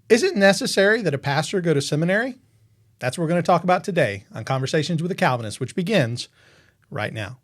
Is it necessary that a pastor go to seminary? That's what we're going to talk about today on Conversations with a Calvinist, which begins right now.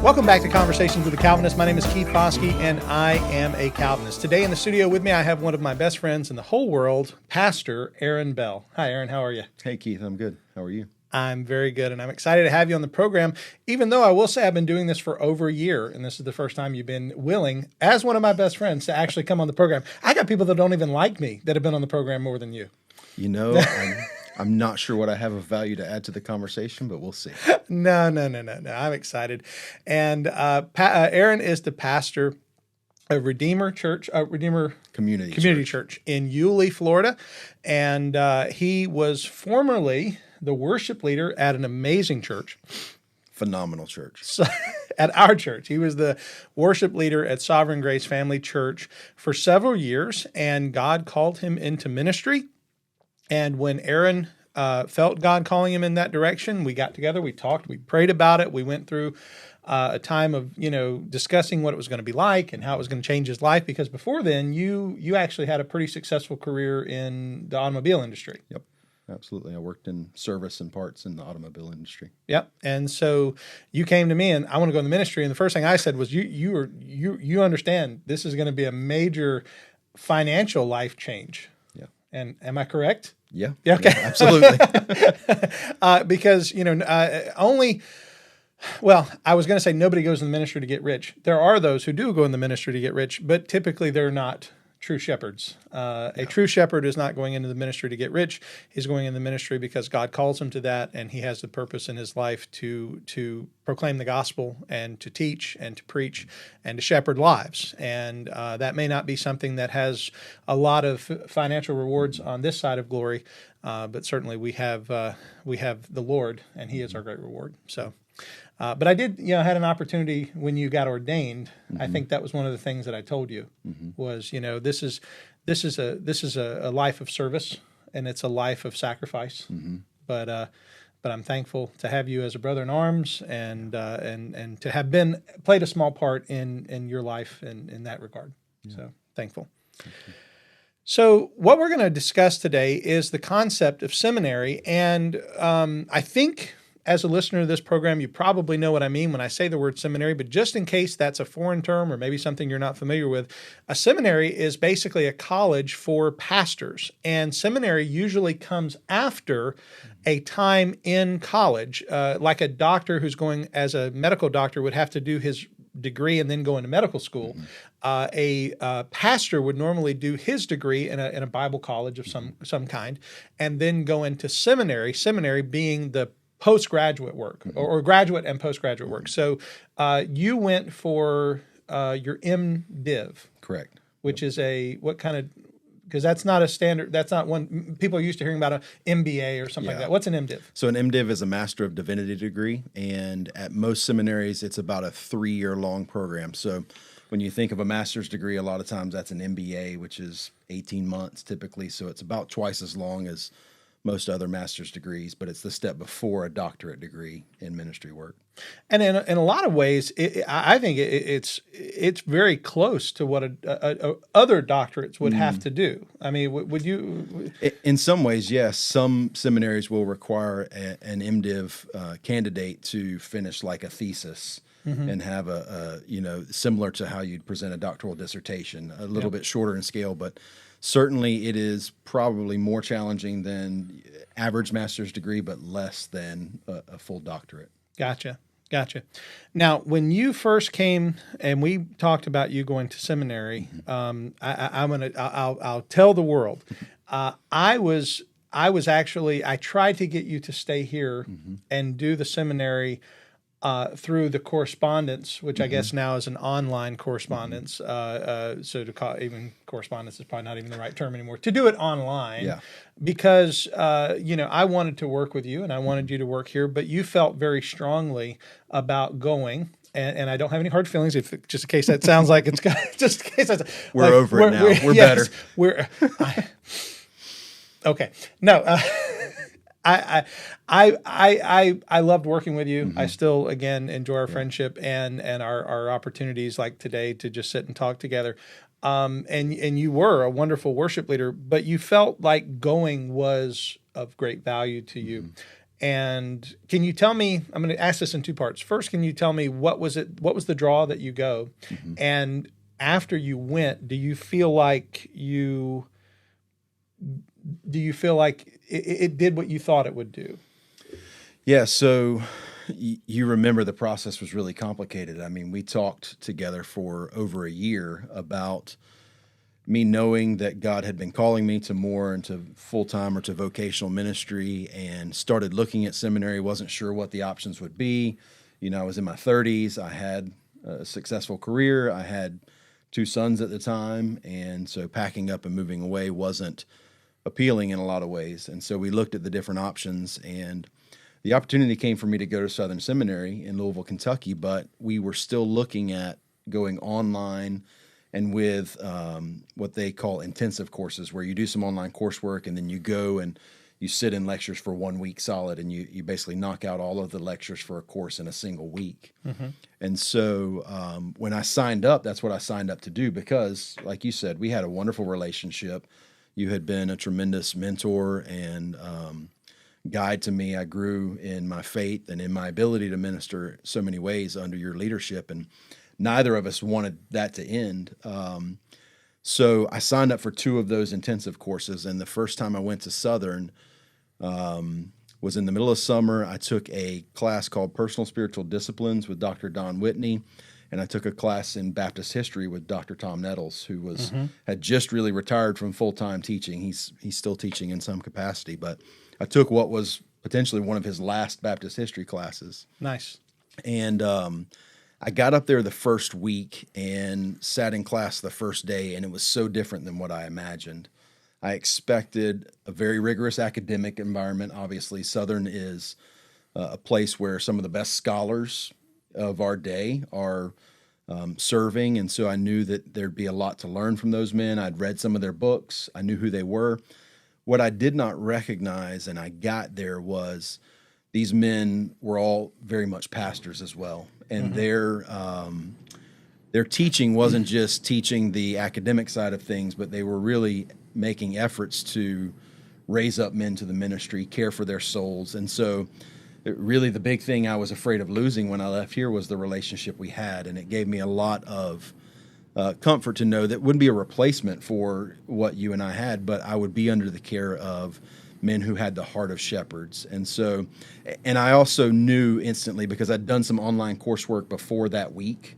Welcome back to Conversations with a Calvinist. My name is Keith Foskey, and I am a Calvinist. Today in the studio with me, I have one of my best friends in the whole world, Pastor Aaron Bell. Hi, Aaron. How are you? Hey, Keith. I'm good. How are you? I'm very good, and I'm excited to have you on the program, even though I will say I've been doing this for over a year, and this is the first time you've been willing, as one of my best friends, to actually come on the program. I got people that don't even like me that have been on the program more than you. You know, I'm not sure what I have of value to add to the conversation, but we'll see. No. I'm excited. And Aaron is the pastor of Redeemer Community Church in Yulee, Florida. And he was formerly the worship leader at an amazing church. Phenomenal church. So, at our church. He was the worship leader at Sovereign Grace Family Church for several years, and God called him into ministry. And when Aaron felt God calling him in that direction, we got together, we talked, we prayed about it. We went through a time of, discussing what it was going to be like and how it was going to change his life. Because before then, you actually had a pretty successful career in the automobile industry. Yep, absolutely. I worked in service and parts in the automobile industry. Yep. And so you came to me and I want to go in the ministry. And the first thing I said was, you understand this is going to be a major financial life change. Yeah. And am I correct? Yeah. Okay. Yeah, absolutely. Because, I was going to say nobody goes in the ministry to get rich. There are those who do go in the ministry to get rich, but typically they're not true shepherds. A true shepherd is not going into the ministry to get rich. He's going in the ministry because God calls him to that, and he has the purpose in his life to proclaim the gospel and to teach and to preach and to shepherd lives. And that may not be something that has a lot of financial rewards on this side of glory, but certainly we have the Lord, and he is our great reward. So. But I did, had an opportunity when you got ordained. Mm-hmm. I think that was one of the things that I told you was, this is a life of service and it's a life of sacrifice. Mm-hmm. But I'm thankful to have you as a brother in arms and to have played a small part in your life in that regard. Yeah. So thankful. So what we're going to discuss today is the concept of seminary, and I think. As a listener to this program, you probably know what I mean when I say the word seminary, but just in case that's a foreign term or maybe something you're not familiar with, a seminary is basically a college for pastors. And seminary usually comes after a time in college, like a doctor who's going as a medical doctor would have to do his degree and then go into medical school. A pastor would normally do his degree in a Bible college of some kind and then go into seminary, seminary being the postgraduate work or graduate and postgraduate work. So you went for your MDiv. Correct. Which is because that's not a standard, that's not one, people are used to hearing about an MBA or something like that. What's an MDiv? So an MDiv is a Master of Divinity degree, and at most seminaries, it's about a 3-year long program. So when you think of a master's degree, a lot of times that's an MBA, which is 18 months typically. So it's about twice as long as most other master's degrees, but it's the step before a doctorate degree in ministry work. And in a lot of ways, I think it's very close to what other doctorates would have to do. I mean, would you? In some ways, yes. Some seminaries will require an MDiv candidate to finish like a thesis. Mm-hmm. And have similar to how you'd present a doctoral dissertation, a little bit shorter in scale, but certainly it is probably more challenging than average master's degree, but less than a full doctorate. Gotcha. Now, when you first came and we talked about you going to seminary, I'll tell the world. I tried to get you to stay here and do the seminary through the correspondence, which I guess now is an online correspondence. So to call even correspondence is probably not even the right term anymore. To do it online, because I wanted to work with you and I wanted you to work here, but you felt very strongly about going. and I don't have any hard feelings. If just in case that sounds like it's just in case that's we're like, over it now. We're yes, better. Okay. No, I loved working with you. I still, again, enjoy our friendship and our opportunities like today to just sit and talk together. And you were a wonderful worship leader, but you felt like going was of great value to you. And can you tell me, I'm going to ask this in two parts. First, can you tell me what was the draw that you go? And after you went, do you feel like it did what you thought it would do? Yeah, so you remember the process was really complicated. I mean, we talked together for over a year about me knowing that God had been calling me to more into full-time or to vocational ministry, and started looking at seminary, wasn't sure what the options would be. You know, I was in my 30s. I had a successful career. I had 2 sons at the time, and so packing up and moving away wasn't appealing in a lot of ways. And so we looked at the different options, and the opportunity came for me to go to Southern Seminary in Louisville, Kentucky, but we were still looking at going online and with what they call intensive courses, where you do some online coursework and then you go and you sit in lectures for 1 week solid, and you basically knock out all of the lectures for a course in a single week. And so when I signed up, that's what I signed up to do, because, like you said, we had a wonderful relationship. You had been a tremendous mentor and guide to me. I grew in my faith and in my ability to minister so many ways under your leadership, and neither of us wanted that to end. So I signed up for 2 of those intensive courses, and the first time I went to Southern was in the middle of summer. I took a class called Personal Spiritual Disciplines with Dr. Don Whitney, and I took a class in Baptist history with Dr. Tom Nettles, who was had just really retired from full-time teaching. He's still teaching in some capacity, but I took what was potentially one of his last Baptist history classes. Nice. And I got up there the first week and sat in class the first day, and it was so different than what I imagined. I expected a very rigorous academic environment. Obviously, Southern is a place where some of the best scholars of our day are serving, and so I knew that there'd be a lot to learn from those men. I'd read some of their books. I knew who they were. What I did not recognize, and I got there, was these men were all very much pastors as well, and their teaching wasn't just teaching the academic side of things, but they were really making efforts to raise up men to the ministry, care for their souls. And so really the big thing I was afraid of losing when I left here was the relationship we had, and it gave me a lot of comfort to know that it wouldn't be a replacement for what you and I had, but I would be under the care of men who had the heart of shepherds. And so, and I also knew instantly, because I'd done some online coursework before that week,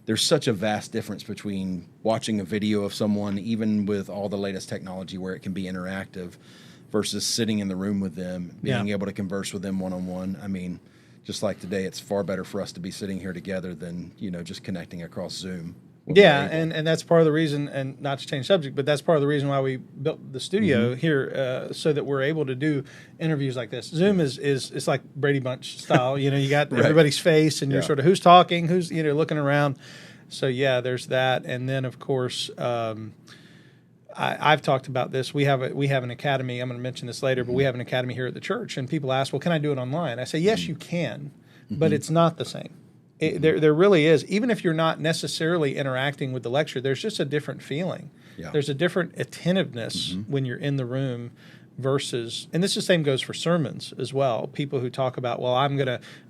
there's such a vast difference between watching a video of someone, even with all the latest technology where it can be interactive, versus sitting in the room with them, being able to converse with them one-on-one. I mean, just like today, it's far better for us to be sitting here together than, just connecting across Zoom. Yeah, and that's part of the reason, and not to change subject, but that's part of the reason why we built the studio here, so that we're able to do interviews like this. Zoom is it's like Brady Bunch style. You got everybody's face, and you're sort of who's talking, who's looking around. So yeah, there's that, and then of course, I've talked about this. We have an academy. I'm going to mention this later, but we have an academy here at the church, and people ask, "Well, can I do it online?" I say, "Yes, you can, but it's not the same." There really is. Even if you're not necessarily interacting with the lecture, there's just a different feeling. Yeah. There's a different attentiveness when you're in the room versus, and this the same goes for sermons as well. People who talk about, well,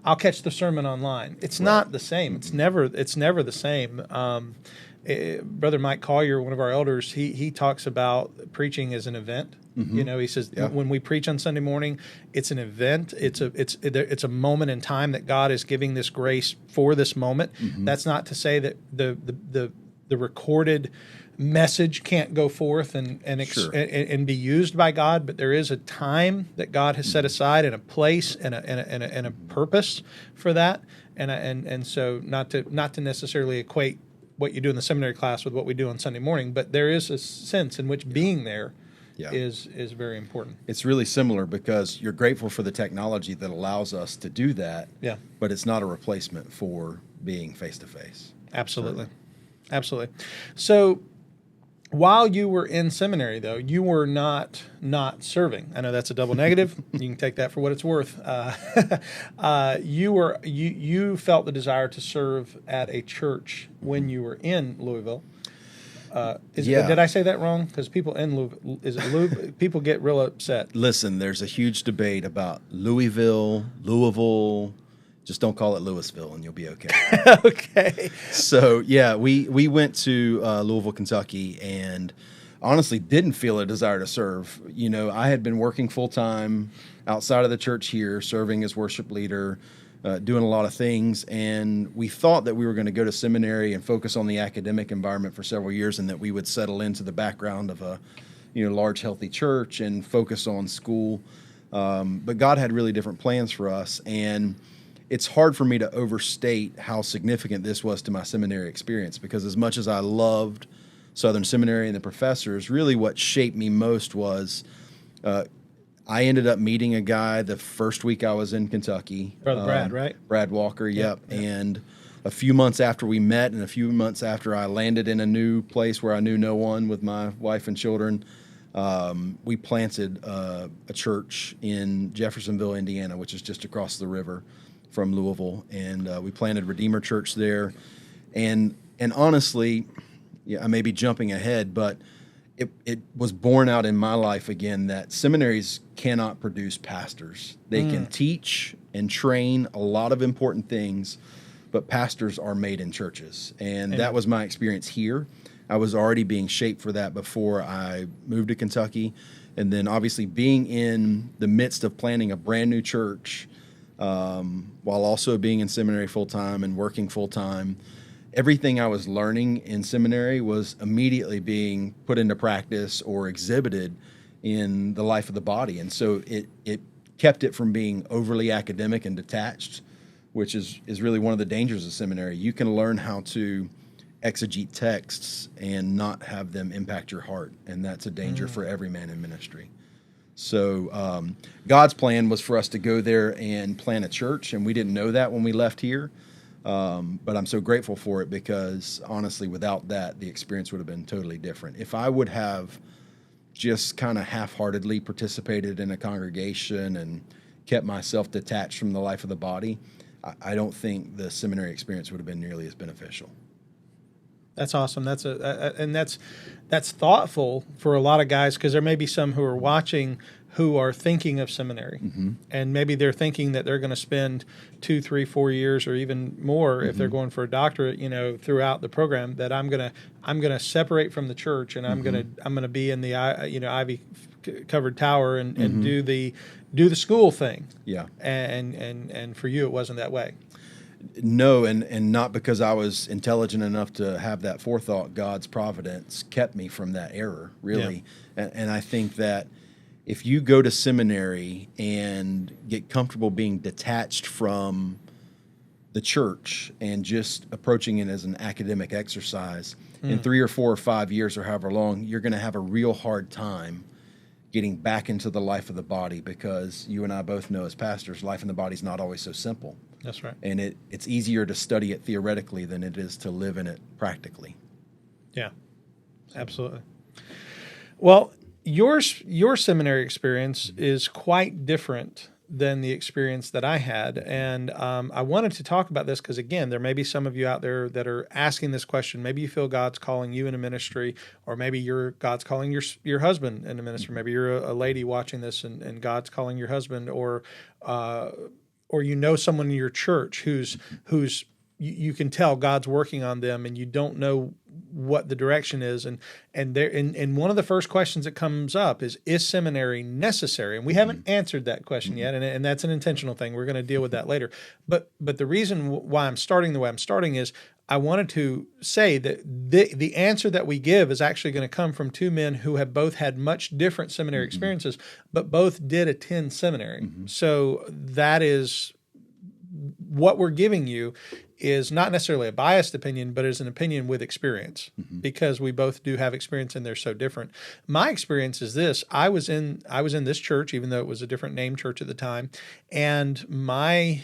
I'll catch the sermon online. It's not the same. It's never the same. Brother Mike Collier, one of our elders, he talks about preaching as an event. He says when we preach on Sunday morning, it's an event. It's a moment in time that God is giving this grace for this moment. That's not to say that the recorded message can't go forth and be used by God, but there is a time that God has set aside, and a place and a purpose for that. And so not to necessarily equate what you do in the seminary class with what we do on Sunday morning, but there is a sense in which being there is very important. It's really similar, because you're grateful for the technology that allows us to do that, but it's not a replacement for being face to face. Absolutely. Absolutely. So while you were in seminary, though, you were not serving. I know that's a double negative. You can take that for what it's worth. You felt the desire to serve at a church when you were in Louisville. Did I say that wrong? Because people in Louisville, people get real upset. Listen, there's a huge debate about Louisville. Just don't call it Louisville, and you'll be okay. Okay. So yeah, we went to Louisville, Kentucky, and honestly didn't feel a desire to serve. You know, I had been working full time outside of the church here, serving as worship leader, doing a lot of things, and we thought that we were going to go to seminary and focus on the academic environment for several years, and that we would settle into the background of a large, healthy church and focus on school. But God had really different plans for us, and it's hard for me to overstate how significant this was to my seminary experience, because as much as I loved Southern Seminary and the professors, really what shaped me most was I ended up meeting a guy the first week I was in Kentucky. Brother Brad, right? Brad Walker, yep. And a few months after we met and a few months after I landed in a new place where I knew no one with my wife and children, we planted a church in Jeffersonville, Indiana, which is just across the river from Louisville, and we planted Redeemer Church there. And honestly, I may be jumping ahead, but it was borne out in my life again that seminaries cannot produce pastors. They can teach and train a lot of important things, but pastors are made in churches. And that was my experience here. I was already being shaped for that before I moved to Kentucky. And then obviously being in the midst of planning a brand new church, while also being in seminary full-time and working full-time, everything I was learning in seminary was immediately being put into practice or exhibited in the life of the body. And so it kept it from being overly academic and detached, which is really one of the dangers of seminary. You can learn how to exegete texts and not have them impact your heart, and that's a danger for every man in ministry. So God's plan was for us to go there and plant a church, and we didn't know that when we left here. But I'm so grateful for it, because honestly, without that, the experience would have been totally different. If I would have just kind of half-heartedly participated in a congregation and kept myself detached from the life of the body, I don't think the seminary experience would have been nearly as beneficial. That's awesome. That's thoughtful for a lot of guys, because there may be some who are watching who are thinking of seminary, and maybe they're thinking that they're going to spend 2, 3, 4 years or even more if they're going for a doctorate, throughout the program. That I'm gonna separate from the church, and I'm gonna be in the ivy covered tower and do the school thing. Yeah. And for you, it wasn't that way. No, and not because I was intelligent enough to have that forethought. God's providence kept me from that error, really. Yeah. And I think that if you go to seminary and get comfortable being detached from the church and just approaching it as an academic exercise, in 3 or 4 or 5 years or however long, you're going to have a real hard time getting back into the life of the body, because you and I both know as pastors, life in the body is not always so simple. That's right. And it's easier to study it theoretically than it is to live in it practically. Yeah, absolutely. Well, your seminary experience is quite different than the experience that I had. And I wanted to talk about this because, again, there may be some of you out there that are asking this question. Maybe you feel God's calling you into ministry, or maybe God's calling your husband into ministry. Maybe you're a lady watching this and God's calling your husband, or someone in your church who's you can tell God's working on them, and you don't know what the direction is. And one of the first questions that comes up is seminary necessary? And we haven't answered that question yet, and that's an intentional thing. We're going to deal with that later. But the reason why I'm starting the way I'm starting is I wanted to say that the answer that we give is actually going to come from two men who have both had much different seminary experiences, but both did attend seminary. So that is what we're giving you is not necessarily a biased opinion, but is an opinion with experience, because we both do have experience and they're so different. My experience is this: I was in this church, even though it was a different name church at the time, and my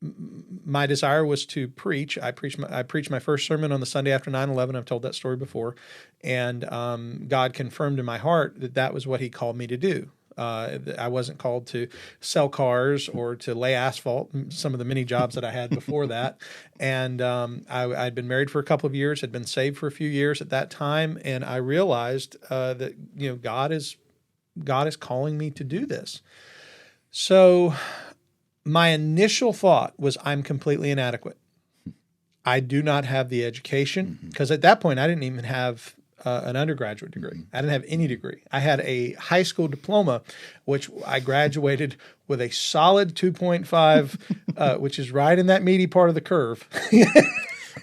my desire was to preach. I preached my first sermon on the Sunday after 9/11. I've told that story before. And God confirmed in my heart that that was what he called me to do. I wasn't called to sell cars or to lay asphalt, some of the many jobs that I had before that. And I'd been married for a couple of years, had been saved for a few years at that time. And I realized that, God is calling me to do this. So my initial thought was, I'm completely inadequate. I do not have the education, because at that point I didn't even have an undergraduate degree. I didn't have any degree. I had a high school diploma, which I graduated with a solid 2.5, which is right in that meaty part of the curve.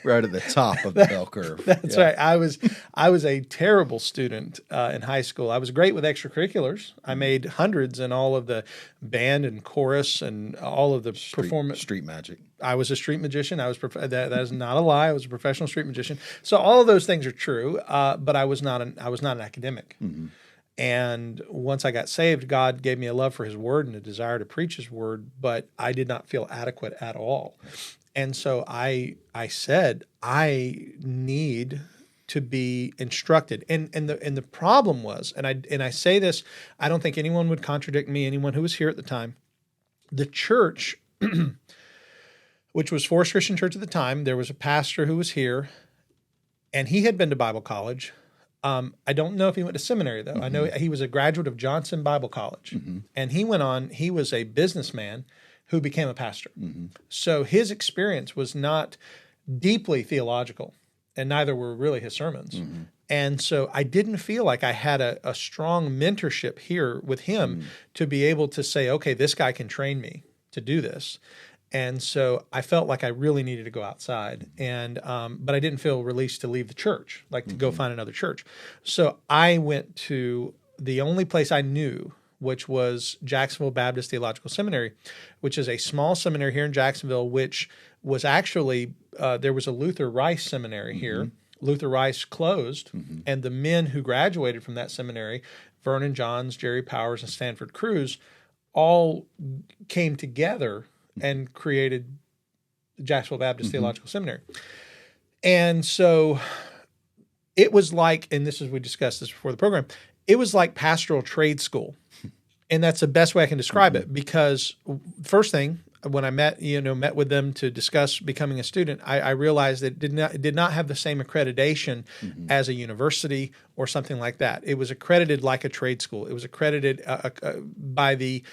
Right at the top of the bell curve. That's right. I was a terrible student in high school. I was great with extracurriculars. I made hundreds in all of the band and chorus and all of the performance. Street magic. I was a street magician. That is not a lie. I was a professional street magician. So all of those things are true. But I was not an academic. Mm-hmm. And once I got saved, God gave me a love for his word and a desire to preach his word, but I did not feel adequate at all. And so I said, I need to be instructed. And the problem was, and I say this, I don't think anyone would contradict me, anyone who was here at the time. The church, which was Forest Christian Church at the time, there was a pastor who was here, and he had been to Bible college. I don't know if he went to seminary, though. Mm-hmm. I know he was a graduate of Johnson Bible College. Mm-hmm. And he was a businessman who became a pastor. Mm-hmm. So his experience was not deeply theological, and neither were really his sermons. Mm-hmm. And so I didn't feel like I had a strong mentorship here with him to be able to say, okay, this guy can train me to do this. And so I felt like I really needed to go outside, but I didn't feel released to leave the church, like to go find another church. So I went to the only place I knew, which was Jacksonville Baptist Theological Seminary, which is a small seminary here in Jacksonville, which was actually, there was a Luther Rice seminary here. Luther Rice closed, and the men who graduated from that seminary, Vernon Johns, Jerry Powers, and Stanford Cruz, all came together and created the Jacksonville Baptist Theological Seminary. And so it was like, and we discussed this before the program, it was like pastoral trade school. And that's the best way I can describe it, because first thing, when I met with them to discuss becoming a student, I realized that it did not have the same accreditation as a university or something like that. It was accredited like a trade school. It was accredited by the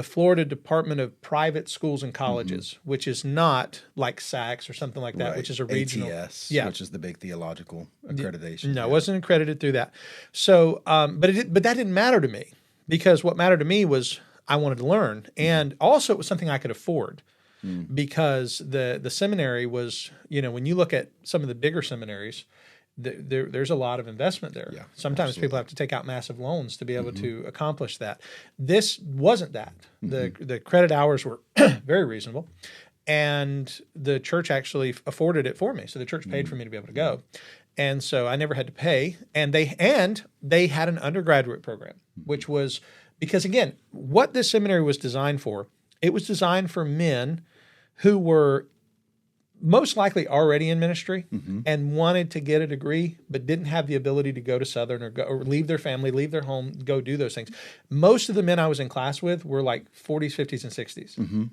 Florida Department of Private Schools and Colleges, which is not like SACS or something like that, right, which is a regional. ATS, which is the big theological accreditation. No, it wasn't accredited through that. So, but that didn't matter to me, because what mattered to me was I wanted to learn, and also it was something I could afford, because the seminary was, when you look at some of the bigger seminaries, there's a lot of investment there. Yeah, sometimes absolutely. People have to take out massive loans to be able to accomplish that. This wasn't that. The credit hours were very reasonable, and the church actually afforded it for me. So the church paid for me to be able to go. And so I never had to pay. And they had an undergraduate program, which was, because again, what this seminary was designed for, it was designed for men who were most likely already in ministry and wanted to get a degree, but didn't have the ability to go to Southern or leave their family, leave their home, go do those things. Most of the men I was in class with were like 40s, 50s, and 60s,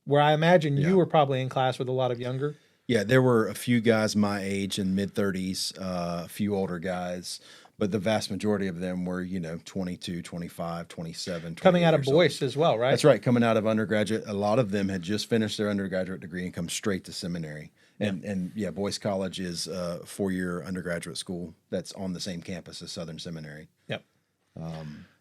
where I imagine you were probably in class with a lot of younger. Yeah, there were a few guys my age in mid-30s, a few older guys, but the vast majority of them were, 22, 25, 27, coming out of Boyce as well, right? That's right, coming out of undergraduate. A lot of them had just finished their undergraduate degree and come straight to seminary. And Boyce College is a 4-year undergraduate school that's on the same campus as Southern Seminary. Yep.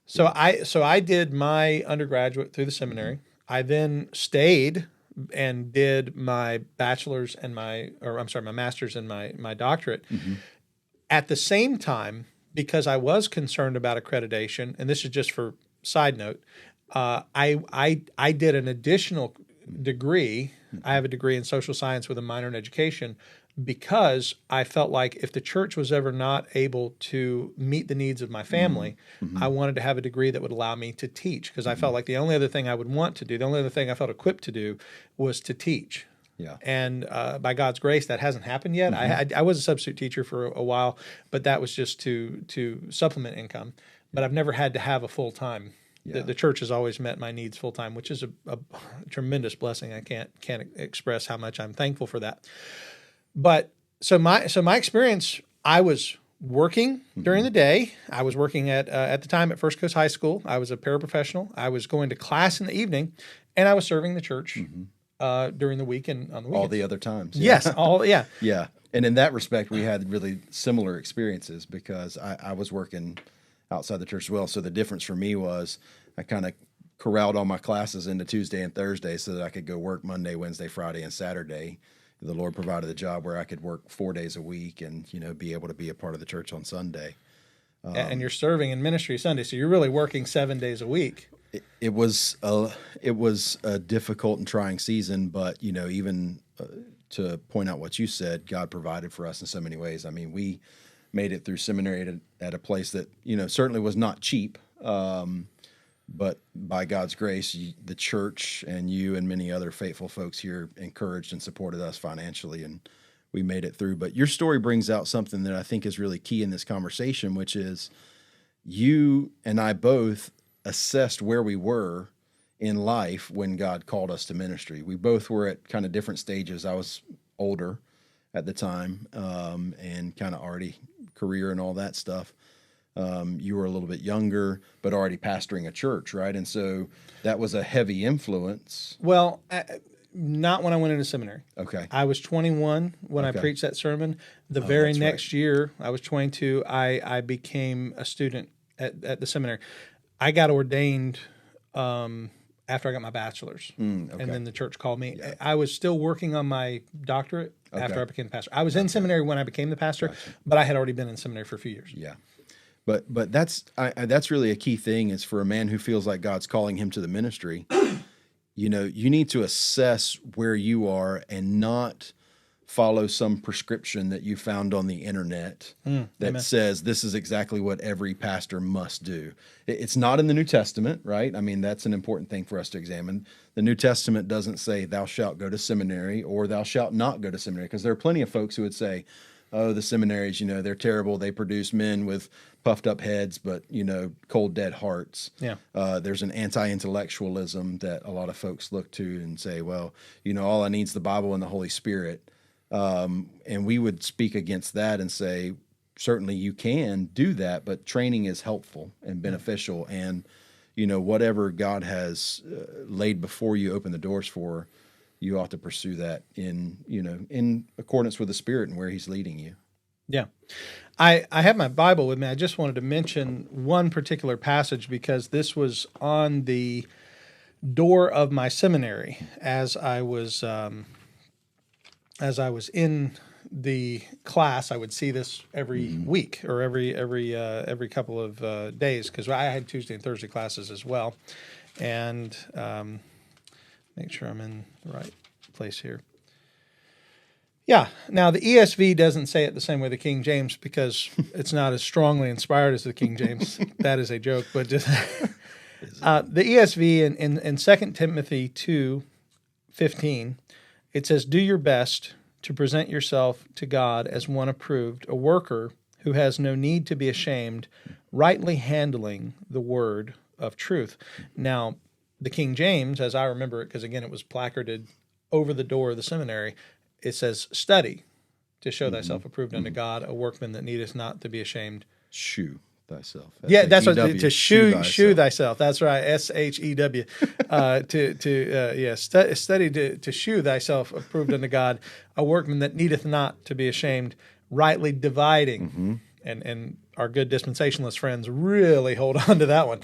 So I did my undergraduate through the seminary. I then stayed and did my bachelor's and my master's and my doctorate. At the same time, because I was concerned about accreditation, and this is just for side note, I did an additional degree. I have a degree in social science with a minor in education, because I felt like if the church was ever not able to meet the needs of my family, I wanted to have a degree that would allow me to teach, because I felt like the only other thing I would want to do, the only other thing I felt equipped to do was to teach. Yeah. And by God's grace, that hasn't happened yet. I was a substitute teacher for a while, but that was just to supplement income. But I've never had to have a full-time. Yeah. The church has always met my needs full-time, which is a tremendous blessing. I can't express how much I'm thankful for that. But so my experience, I was working during the day. I was working at the time at First Coast High School. I was a paraprofessional. I was going to class in the evening, and I was serving the church during the week and on the weekends. All the other times. Yes, yeah. Yeah. And in that respect, we had really similar experiences, because I was working outside the church as well. So the difference for me was I kind of corralled all my classes into Tuesday and Thursday so that I could go work Monday, Wednesday, Friday, and Saturday. The Lord provided a job where I could work 4 days a week and, be able to be a part of the church on Sunday. And you're serving in ministry Sunday, so you're really working 7 days a week. It was a difficult and trying season, but even to point out what you said, God provided for us in so many ways. I mean, we made it through seminary at a place that certainly was not cheap, but by God's grace, the church and you and many other faithful folks here encouraged and supported us financially, and we made it through. But your story brings out something that I think is really key in this conversation, which is you and I both assessed where we were in life when God called us to ministry. We both were at kind of different stages. I was older at the time, and kind of already career and all that stuff. You were a little bit younger, but already pastoring a church, right? And so that was a heavy influence. Well, not when I went into seminary. Okay. I was 21 when I preached that sermon. The very next year, I was 22, I became a student at the seminary. I got ordained after I got my bachelor's, and then the church called me. Yeah. I was still working on my doctorate after I became pastor. I was in seminary when I became the pastor, but I had already been in seminary for a few years. Yeah. But that's really a key thing, is for a man who feels like God's calling him to the ministry, you need to assess where you are and not follow some prescription that you found on the internet that says this is exactly what every pastor must do. It's not in the New Testament, right? I mean, that's an important thing for us to examine. The New Testament doesn't say thou shalt go to seminary or thou shalt not go to seminary, because there are plenty of folks who would say, oh, the seminaries, they're terrible. They produce men with puffed up heads, but, cold, dead hearts. Yeah. There's an anti-intellectualism that a lot of folks look to and say, well, all I need is the Bible and the Holy Spirit. And we would speak against that and say, certainly you can do that, but training is helpful and beneficial. And, whatever God has laid before you, open the doors for, you ought to pursue that in accordance with the Spirit and where He's leading you. Yeah. I have my Bible with me. I just wanted to mention one particular passage because this was on the door of my seminary as I was in the class. I would see this every week or every couple of days, because I had Tuesday and Thursday classes as well. And make sure I'm in the right place here. Yeah. Now, the ESV doesn't say it the same way the King James, because it's not as strongly inspired as the King James. That is a joke, but just the ESV in 2 Timothy 2:15, it says, "Do your best to present yourself to God as one approved, a worker who has no need to be ashamed, rightly handling the word of truth." Now, the King James, as I remember it, because again, it was placarded over the door of the seminary, it says, "Study to show thyself approved unto God, a workman that needeth not to be ashamed." Shew thyself. Yeah, that's what, to shew thyself. That's right, SHEW. Study to shew thyself approved unto God, a workman that needeth not to be ashamed, rightly dividing. And our good dispensationalist friends really hold on to that one.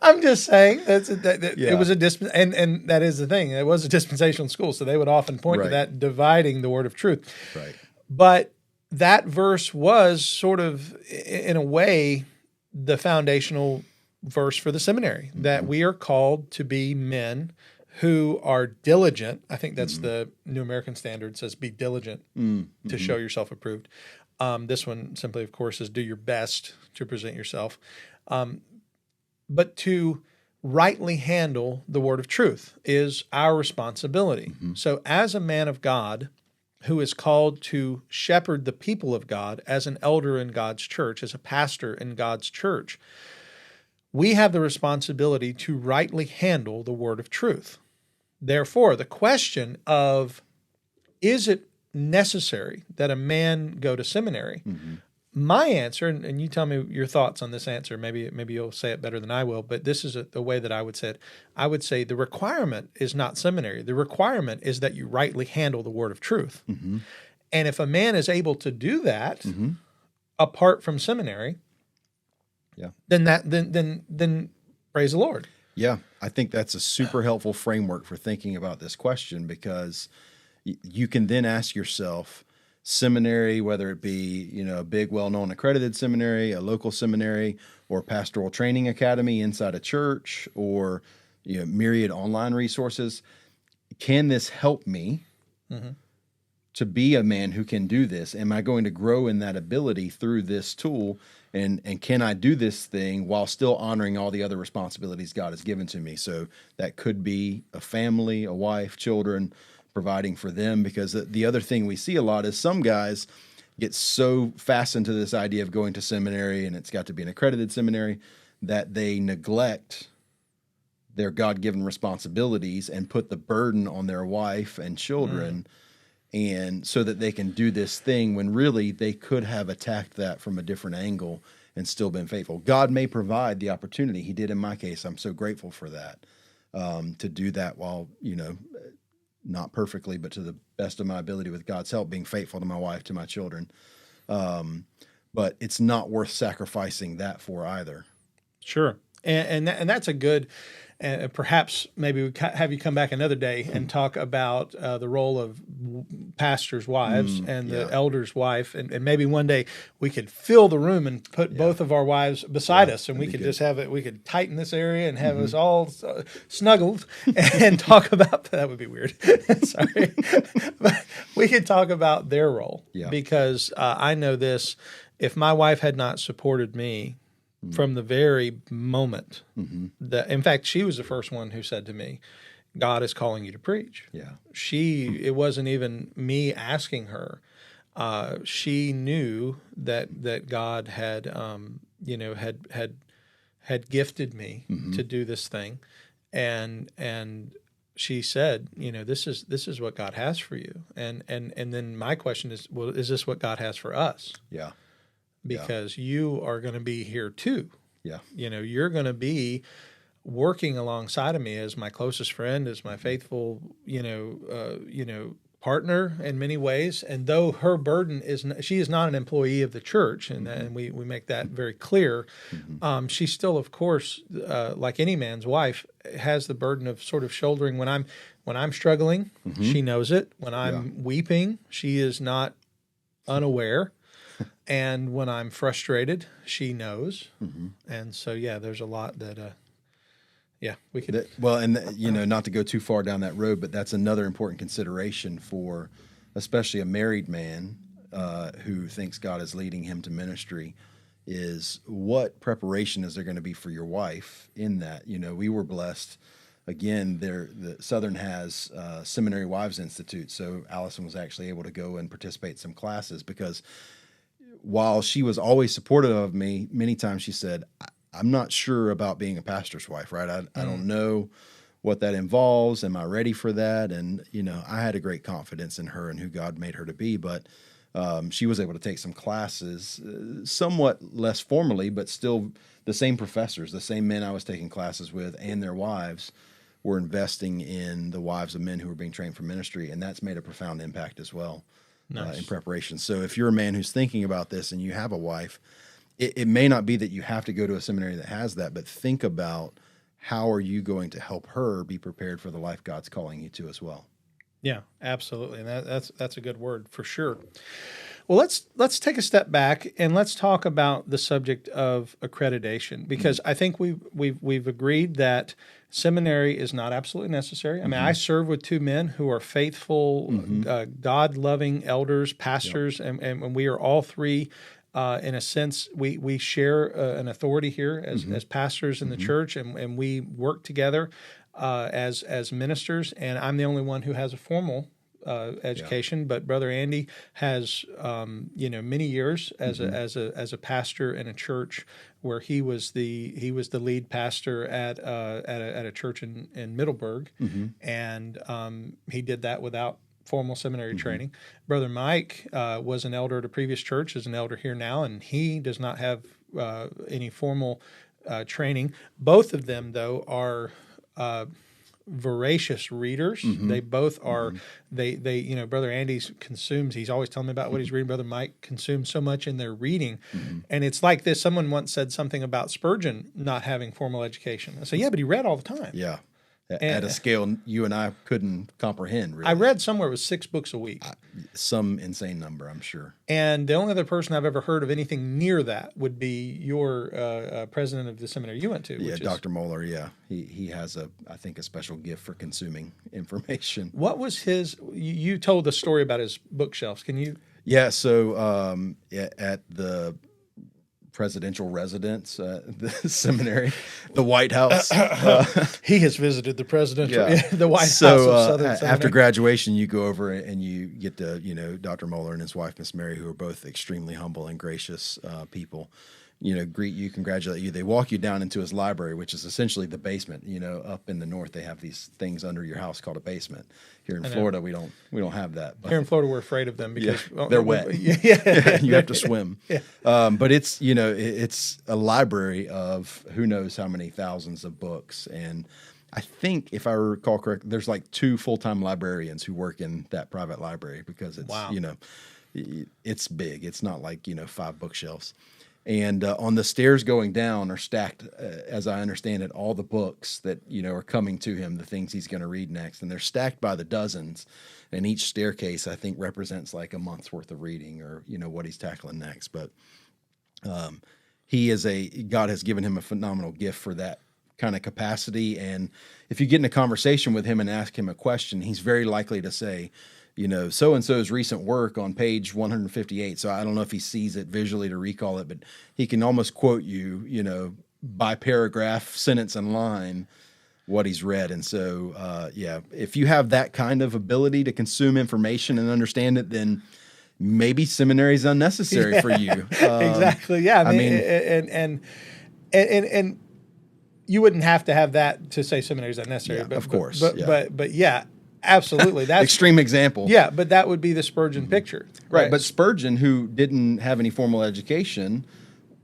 I'm just saying it was a and that is the thing. It was a dispensational school, so they would often point to that, dividing the word of truth. Right. But that verse was sort of, in a way, the foundational verse for the seminary, that we are called to be men who are diligent. I think that's the New American Standard says be diligent to show yourself approved. This one simply, of course, is do your best to present yourself. But to rightly handle the word of truth is our responsibility. So as a man of God who is called to shepherd the people of God as an elder in God's church, as a pastor in God's church, we have the responsibility to rightly handle the word of truth. Therefore, the question of, is it necessary that a man go to seminary? My answer, and you tell me your thoughts on this answer, maybe you'll say it better than I will, but this is the way that I would say it. I would say the requirement is not seminary. The requirement is that you rightly handle the word of truth. And if a man is able to do that apart from seminary, then praise the Lord. Yeah, I think that's a super helpful framework for thinking about this question, because you can then ask yourself, seminary, whether it be, a big, well-known accredited seminary, a local seminary, or pastoral training academy inside a church, or myriad online resources, can this help me to be a man who can do this? Am I going to grow in that ability through this tool? And can I do this thing while still honoring all the other responsibilities God has given to me? So that could be a family, a wife, children, providing for them, because the other thing we see a lot is some guys get so fastened to this idea of going to seminary, and it's got to be an accredited seminary, that they neglect their God-given responsibilities and put the burden on their wife and children, and so that they can do this thing when really they could have attacked that from a different angle and still been faithful. God may provide the opportunity. He did in my case. I'm so grateful for that, to do that while, not perfectly, but to the best of my ability with God's help, being faithful to my wife, to my children. But it's not worth sacrificing that for either. Sure. And that's a good, perhaps maybe we have you come back another day and talk about the role of pastors' wives and the elder's wife. And maybe one day we could fill the room and put both of our wives beside us, and we could just have it. We could tighten this area and have us all snuggled and talk about, that would be weird. Sorry. But we could talk about their role, because I know this, if my wife had not supported me from the very moment that, in fact, she was the first one who said to me, God is calling you to preach. It wasn't even me asking her. She knew that God had, had gifted me to do this thing. And she said, this is what God has for you. And then my question is, well, is this what God has for us? Because you are going to be here too. You're going to be working alongside of me as my closest friend, as my faithful, partner in many ways. And though her burden she is not an employee of the church, and we make that very clear, she still, of course, like any man's wife, has the burden of sort of shouldering when I'm struggling. She knows it. When I'm weeping, she is not unaware. And when I'm frustrated, she knows. And so, there's a lot that, we could. Not to go too far down that road, but that's another important consideration for especially a married man who thinks God is leading him to ministry, is what preparation is there going to be for your wife in that? We were blessed. Again, the Southern has Seminary Wives Institute, so Allison was actually able to go and participate in some classes, because while she was always supportive of me, many times she said, I'm not sure about being a pastor's wife, right? I don't know what that involves. Am I ready for that? And, I had a great confidence in her and who God made her to be, but she was able to take some classes, somewhat less formally, but still the same professors, the same men I was taking classes with and their wives were investing in the wives of men who were being trained for ministry, and that's made a profound impact as well. In preparation. So if you're a man who's thinking about this and you have a wife, it may not be that you have to go to a seminary that has that, but think about how are you going to help her be prepared for the life God's calling you to as well. Yeah, absolutely. And that's a good word for sure. Well, let's take a step back and let's talk about the subject of accreditation, because I think we've agreed that seminary is not absolutely necessary. I mean, I serve with two men who are faithful, God-loving elders, pastors, and we are all three. In a sense, we share an authority here as pastors in the church, and we work together as ministers. And I'm the only one who has a formal education, but Brother Andy has many years as a pastor in a church where he was the lead pastor at a church in Middleburg, and he did that without formal seminary training. Brother Mike was an elder at a previous church, is an elder here now, and he does not have any formal training. Both of them, though, are voracious readers. They both are. They Brother Andy consumes. He's always telling me about what he's reading. Brother Mike consumes so much in their reading, and it's like this. Someone once said something about Spurgeon not having formal education. I said, yeah, but he read all the time. Yeah. At a scale you and I couldn't comprehend, really. I read somewhere it was 6 books a week. Some insane number, I'm sure. And the only other person I've ever heard of anything near that would be your president of the seminary you went to. Yeah, Dr. Moeller, yeah. He has, I think, a special gift for consuming information. What was his, you told the story about his bookshelves. Can you? Yeah, so at the presidential residence, the seminary, the White House. He has visited the presidential, the White House of Southern Seminary. After graduation, you go over and you get to, Dr. Moeller and his wife, Miss Mary, who are both extremely humble and gracious people, greet you, congratulate you. They walk you down into his library, which is essentially the basement. Up in the north, they have these things under your house called a basement. Here in Florida, we don't have that. But here in Florida, we're afraid of them because they're wet. You have to swim. Yeah. But it's it's a library of who knows how many thousands of books. And I think, if I recall correctly, there's like 2 full-time librarians who work in that private library because it's it's big. It's not like 5 bookshelves. And on the stairs going down are stacked, as I understand it, all the books that are coming to him, the things he's going to read next, and they're stacked by the dozens. And each staircase, I think, represents like a month's worth of reading, or what he's tackling next. But God has given him a phenomenal gift for that kind of capacity. And if you get in a conversation with him and ask him a question, he's very likely to say, so-and-so's recent work on page 158. So I don't know if he sees it visually to recall it, but he can almost quote you, by paragraph, sentence, and line what he's read. And so, if you have that kind of ability to consume information and understand it, then maybe seminary is unnecessary for you. Exactly. Yeah. I mean, and you wouldn't have to have that to say seminary is unnecessary. Yeah, of course. But yeah. Absolutely. That's extreme example. Yeah, but that would be the Spurgeon picture. Right. But Spurgeon, who didn't have any formal education,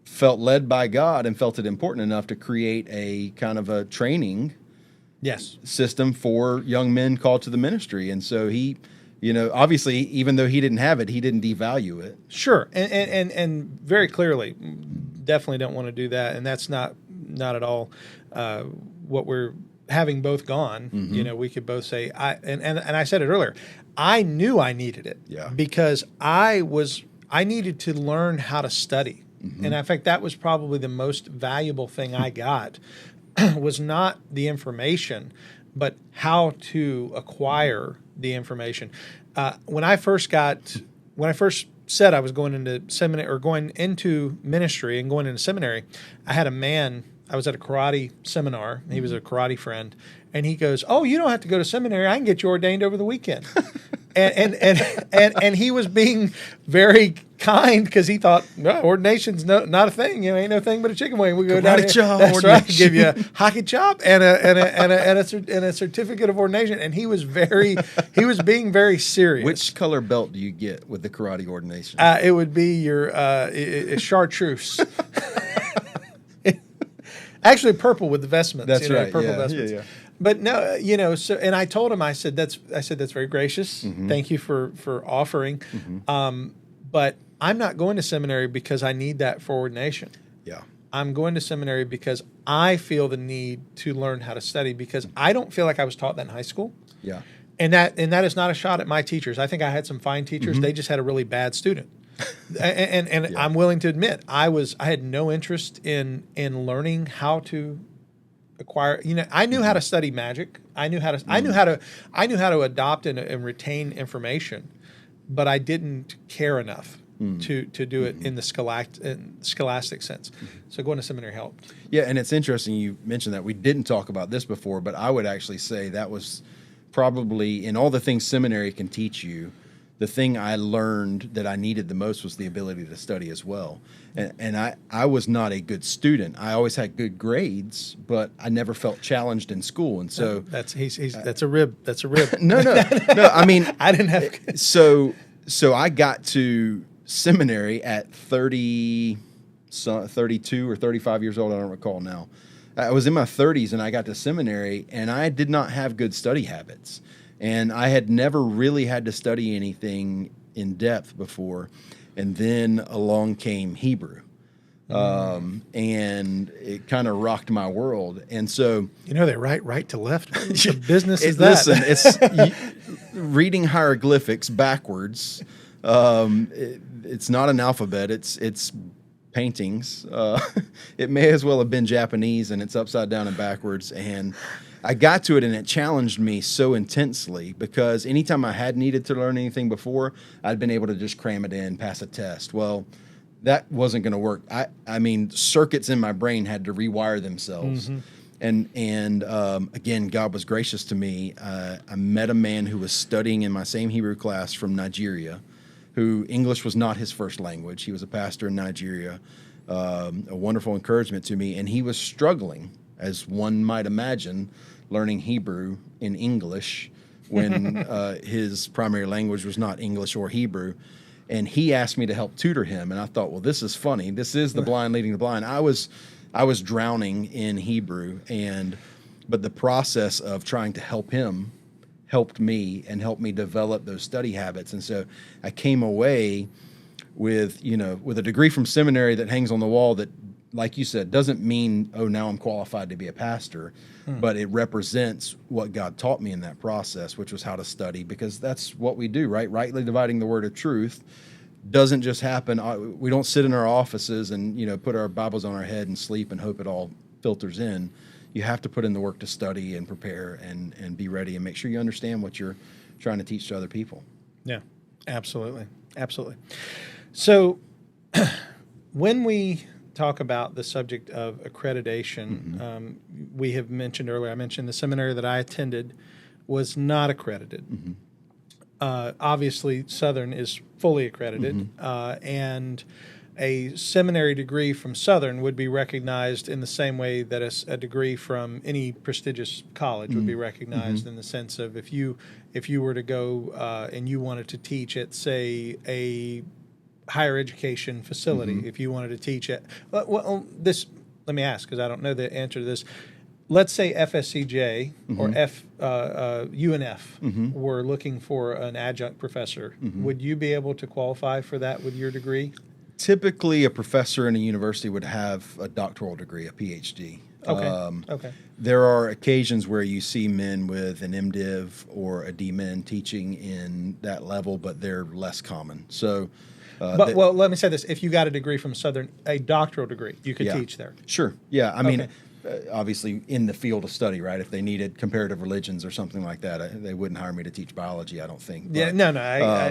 felt led by God and felt it important enough to create a kind of a training system for young men called to the ministry. And so he, obviously, even though he didn't have it, he didn't devalue it. Sure. And very clearly, definitely don't want to do that. And that's not at all what we're having both gone, we could both say, and I said it earlier, I knew I needed it because I needed to learn how to study. And in fact, that was probably the most valuable thing I got was not the information, but how to acquire the information. When I first said I was going into seminary or going into ministry and going into seminary, I had a man. I was at a karate seminar. He was a karate friend, and he goes, "Oh, you don't have to go to seminary. I can get you ordained over the weekend." and he was being very kind because he thought, no, ordination's not a thing. Ain't no thing but a chicken wing. We go down here. That's right. Give you a hockey chop and a certificate of ordination. And he was being very serious. Which color belt do you get with the karate ordination? It would be your chartreuse. Actually, purple with the vestments. That's right. Purple vestments. Yeah. But no, so, and I told him, I said that's very gracious. Thank you for offering. But I'm not going to seminary because I need that for ordination. Yeah. I'm going to seminary because I feel the need to learn how to study because I don't feel like I was taught that in high school. Yeah. And that is not a shot at my teachers. I think I had some fine teachers. They just had a really bad student. And I'm willing to admit I had no interest in learning how to acquire. I knew how to study magic. I knew how to adopt and retain information, but I didn't care enough to do it in the scholastic sense. So going to seminary helped. Yeah, and it's interesting you mentioned that. We didn't talk about this before, but I would actually say that was probably, in all the things seminary can teach you, the thing I learned that I needed the most was the ability to study as well. And I was not a good student. I always had good grades, but I never felt challenged in school. And so that's a rib. That's a rib. No. I mean, I didn't have. So I got to seminary at 32 or 35 years old. I don't recall now. I was in my 30s and I got to seminary, and I did not have good study habits. And I had never really had to study anything in depth before. And then along came Hebrew. And it kind of rocked my world. And so, they write right to left. The business is that. Listen, it's reading hieroglyphics backwards. It's not an alphabet. It's paintings. It may as well have been Japanese, and it's upside down and backwards. And I got to it, and it challenged me so intensely because anytime I had needed to learn anything before, I'd been able to just cram it in, pass a test. Well, that wasn't going to work. I mean, circuits in my brain had to rewire themselves. And again, God was gracious to me. I met a man who was studying in my same Hebrew class from Nigeria, who English was not his first language. He was a pastor in Nigeria, a wonderful encouragement to me. And he was struggling, as one might imagine, learning Hebrew in English when his primary language was not English or Hebrew. And he asked me to help tutor him. And I thought, well, this is funny. This is the blind leading the blind. I was drowning in Hebrew, but the process of trying to help him helped me and helped me develop those study habits. And so I came away with a degree from seminary that hangs on the wall that, like you said, doesn't mean, oh, now I'm qualified to be a pastor, but it represents what God taught me in that process, which was how to study, because that's what we do, right? Rightly dividing the word of truth doesn't just happen. We don't sit in our offices and, put our Bibles on our head and sleep and hope it all filters in. You have to put in the work to study and prepare and be ready and make sure you understand what you're trying to teach to other people. Yeah, absolutely. Absolutely. So when we talk about the subject of accreditation, we have mentioned earlier, I mentioned the seminary that I attended was not accredited. Obviously, Southern is fully accredited, and a seminary degree from Southern would be recognized in the same way that a degree from any prestigious college would be recognized, in the sense of if you were to go and you wanted to teach at, say, a higher education facility, if you wanted to teach at, let me ask, because I don't know the answer to this. Let's say FSCJ or UNF were looking for an adjunct professor. Would you be able to qualify for that with your degree? Typically, a professor in a university would have a doctoral degree, a PhD. Okay. There are occasions where you see men with an MDiv or a DMin teaching in that level, but they're less common. So, let me say this: if you got a degree from Southern, a doctoral degree, you could teach there. Sure. Yeah. I mean, obviously, in the field of study, right? If they needed comparative religions or something like that, they wouldn't hire me to teach biology, I don't think. But,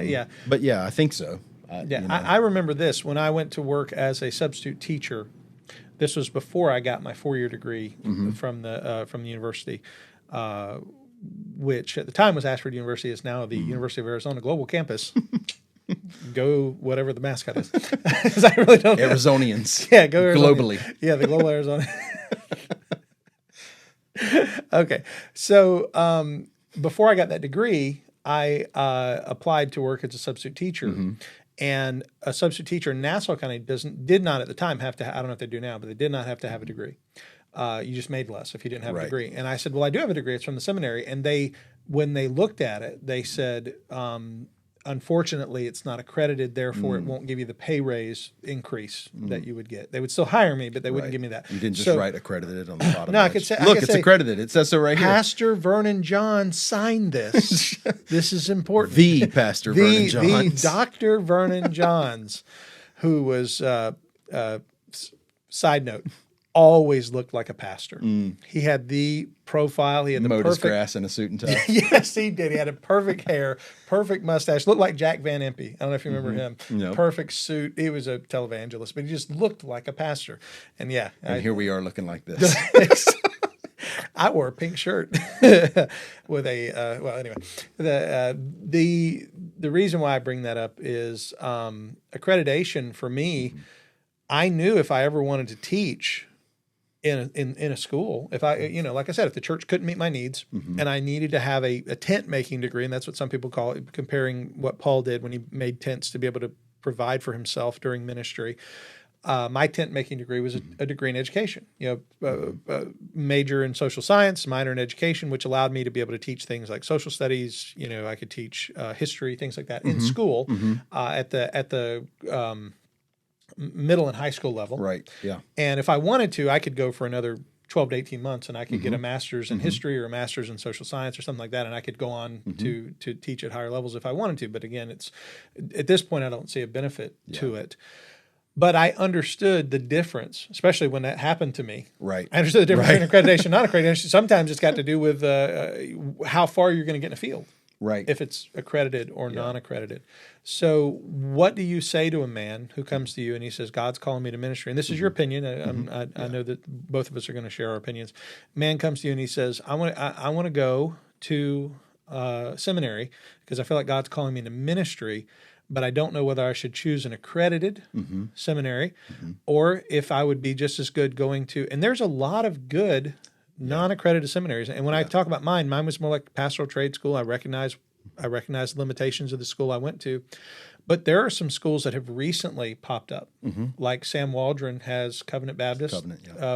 yeah. But yeah, I think so. I remember this when I went to work as a substitute teacher. This was before I got my 4-year degree from the university, which at the time was Ashford University. Is now the University of Arizona Global Campus. Go whatever the mascot is. I really don't know. Arizonians. Yeah, go Arizona. Globally. Yeah, the global Arizona. Okay, so before I got that degree, I applied to work as a substitute teacher. And a substitute teacher in Nassau County did not at the time have to, I don't know if they do now, but they did not have to have a degree. You just made less if you didn't have a degree. And I said, well, I do have a degree. It's from the seminary. And when they looked at it, they said, unfortunately, it's not accredited, therefore it won't give you the pay raise increase that you would get. They would still hire me, but they wouldn't give me that. You didn't just write accredited on the bottom. No, I edge. could say, look, it's accredited. It says so right here. Pastor Vernon John signed this. This is important. The Pastor Vernon Johns. The Dr. Vernon Johns, who was, side note, always looked like a pastor. He had the profile. He had the mowed perfect his grass in a suit and tie. Yes, he did. He had a perfect hair, perfect mustache. Looked like Jack Van Impe. I don't know if you remember him. No. Perfect suit. He was a televangelist, but he just looked like a pastor. And yeah. And here we are looking like this. I wore a pink shirt with a, well, anyway. The reason why I bring that up is accreditation for me. I knew if I ever wanted to teach in a school, if I, like I said, if the church couldn't meet my needs and I needed to have a tent making degree, and that's what some people call it, comparing what Paul did when he made tents to be able to provide for himself during ministry. My tent making degree was a degree in education, major in social science, minor in education, which allowed me to be able to teach things like social studies. I could teach history, things like that in school at the middle and high school level. Right. Yeah. And if I wanted to, I could go for another 12 to 18 months and I could get a master's in history or a master's in social science or something like that. And I could go on to teach at higher levels if I wanted to. But again, at this point, I don't see a benefit to it. But I understood the difference, especially when that happened to me. Right. I understood the difference between accreditation and non-accreditation. Sometimes it's got to do with how far you're going to get in a field. Right. If it's accredited or non-accredited. So what do you say to a man who comes to you and he says, God's calling me to ministry? And this is your opinion. I know that both of us are going to share our opinions. Man comes to you and he says, I want to go to seminary because I feel like God's calling me into ministry, but I don't know whether I should choose an accredited seminary or if I would be just as good going to, and there's a lot of good non-accredited seminaries. And when I talk about mine was more like pastoral trade school. I recognize the limitations of the school I went to. But there are some schools that have recently popped up, like Sam Waldron has Covenant Baptist,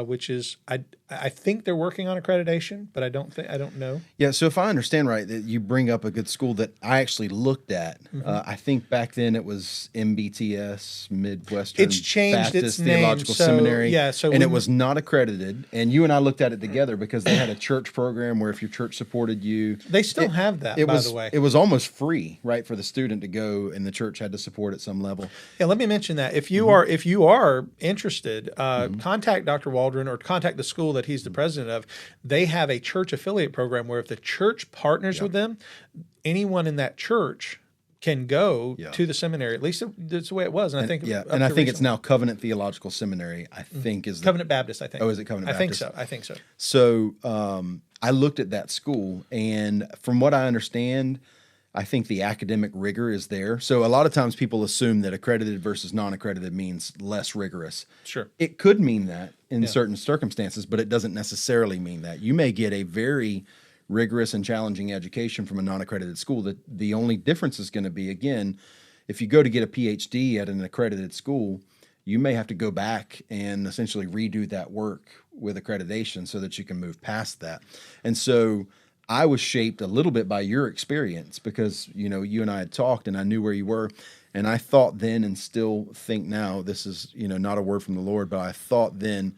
which is I think they're working on accreditation, but I don't know. Yeah, so if I understand right, that you bring up a good school that I actually looked at. I think back then it was MBTS, Midwestern It's changed Baptist its name, Theological so, Seminary, yeah, so and it was not accredited. And you and I looked at it together because they had a church program where if your church supported you, they still have that. By the way, it was almost free, right, for the student to go, and the church had to support at some level. Yeah, let me mention that if you are interested, contact Dr. Waldron or contact the school that he's the president of. They have a church affiliate program where if the church partners with them, anyone in that church can go to the seminary. At least that's the way it was. And I think it's now Covenant Theological Seminary. I think is Covenant Baptist. I think. Oh, is it Covenant Baptist? I think so. So I looked at that school, and from what I understand, I think the academic rigor is there. So a lot of times people assume that accredited versus non-accredited means less rigorous. Sure. It could mean that in certain circumstances, but it doesn't necessarily mean that. You may get a very rigorous and challenging education from a non-accredited school. That the only difference is going to be, again, if you go to get a PhD at an accredited school, you may have to go back and essentially redo that work with accreditation so that you can move past that. And so I was shaped a little bit by your experience because, you and I had talked and I knew where you were. And I thought then and still think now, this is, not a word from the Lord, but I thought then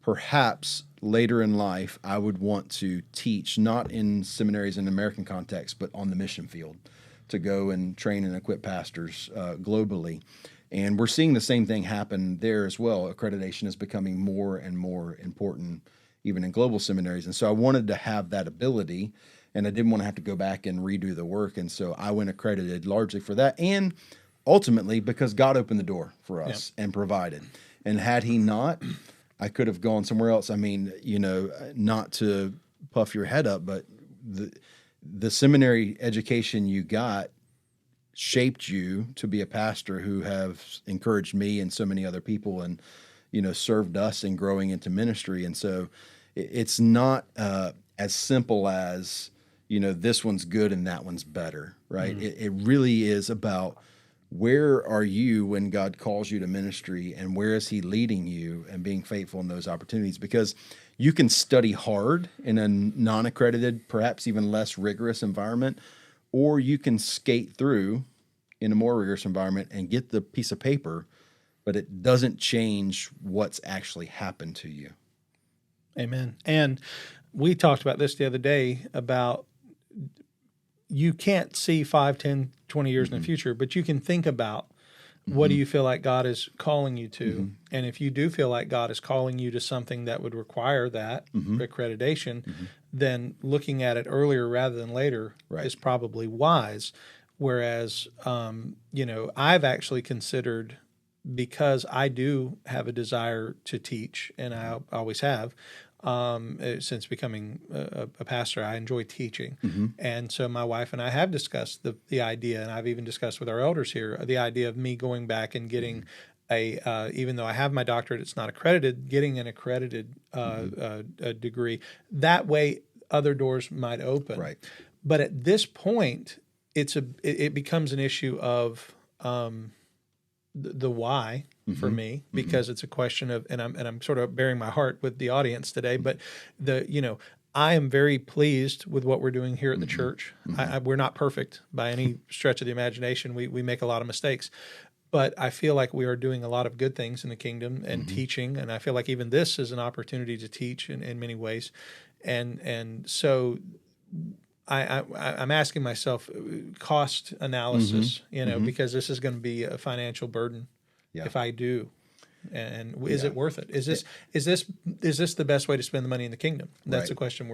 perhaps later in life I would want to teach, not in seminaries in American context, but on the mission field, to go and train and equip pastors globally. And we're seeing the same thing happen there as well. Accreditation is becoming more and more important even in global seminaries. And so I wanted to have that ability, and I didn't want to have to go back and redo the work. And so I went accredited largely for that, and ultimately because God opened the door for us and provided. And had he not, I could have gone somewhere else. I mean, not to puff your head up, but the seminary education you got shaped you to be a pastor who have encouraged me and so many other people and, served us in growing into ministry. And so it's not as simple as, this one's good and that one's better, right? It really is about where are you when God calls you to ministry and where is he leading you and being faithful in those opportunities? Because you can study hard in a non-accredited, perhaps even less rigorous environment, or you can skate through in a more rigorous environment and get the piece of paper, but it doesn't change what's actually happened to you. Amen. And we talked about this the other day about you can't see 5, 10, 20 years in the future, but you can think about what do you feel like God is calling you to? And if you do feel like God is calling you to something that would require that accreditation, then looking at it earlier rather than later is probably wise. Whereas, I've actually considered, because I do have a desire to teach, and I always have, since becoming a pastor, I enjoy teaching. And so my wife and I have discussed the idea, and I've even discussed with our elders here, the idea of me going back and getting even though I have my doctorate, it's not accredited, getting an accredited degree. That way other doors might open. Right. But at this point, it becomes an issue of the why for me, because it's a question of, and I'm sort of bearing my heart with the audience today, but I am very pleased with what we're doing here at the church. We're not perfect by any stretch of the imagination. We make a lot of mistakes, but I feel like we are doing a lot of good things in the kingdom and teaching, and I feel like even this is an opportunity to teach in many ways, and so I'm asking myself cost analysis, because this is going to be a financial burden if I do, and is it worth it? Is this the best way to spend the money in the kingdom? That's the question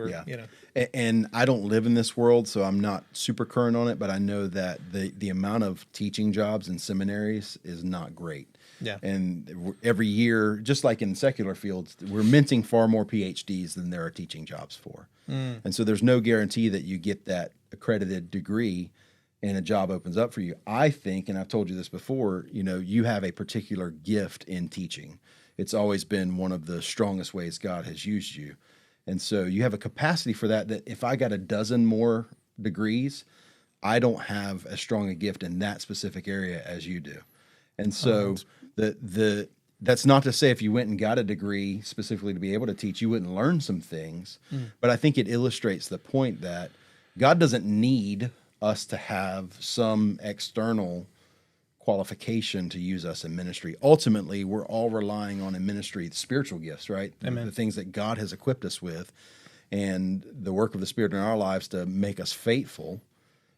And I don't live in this world, so I'm not super current on it, but I know that the amount of teaching jobs in seminaries is not great. Yeah. And every year, just like in secular fields, we're minting far more PhDs than there are teaching jobs for. And so there's no guarantee that you get that accredited degree and a job opens up for you. I think, and I've told you this before, you have a particular gift in teaching. It's always been one of the strongest ways God has used you. And so you have a capacity for that if I got a dozen more degrees, I don't have as strong a gift in that specific area as you do. And so that's not to say if you went and got a degree specifically to be able to teach, you wouldn't learn some things. But I think it illustrates the point that God doesn't need us to have some external qualification to use us in ministry. Ultimately, we're all relying on in ministry the spiritual gifts, right? Amen. The things that God has equipped us with and the work of the Spirit in our lives to make us faithful.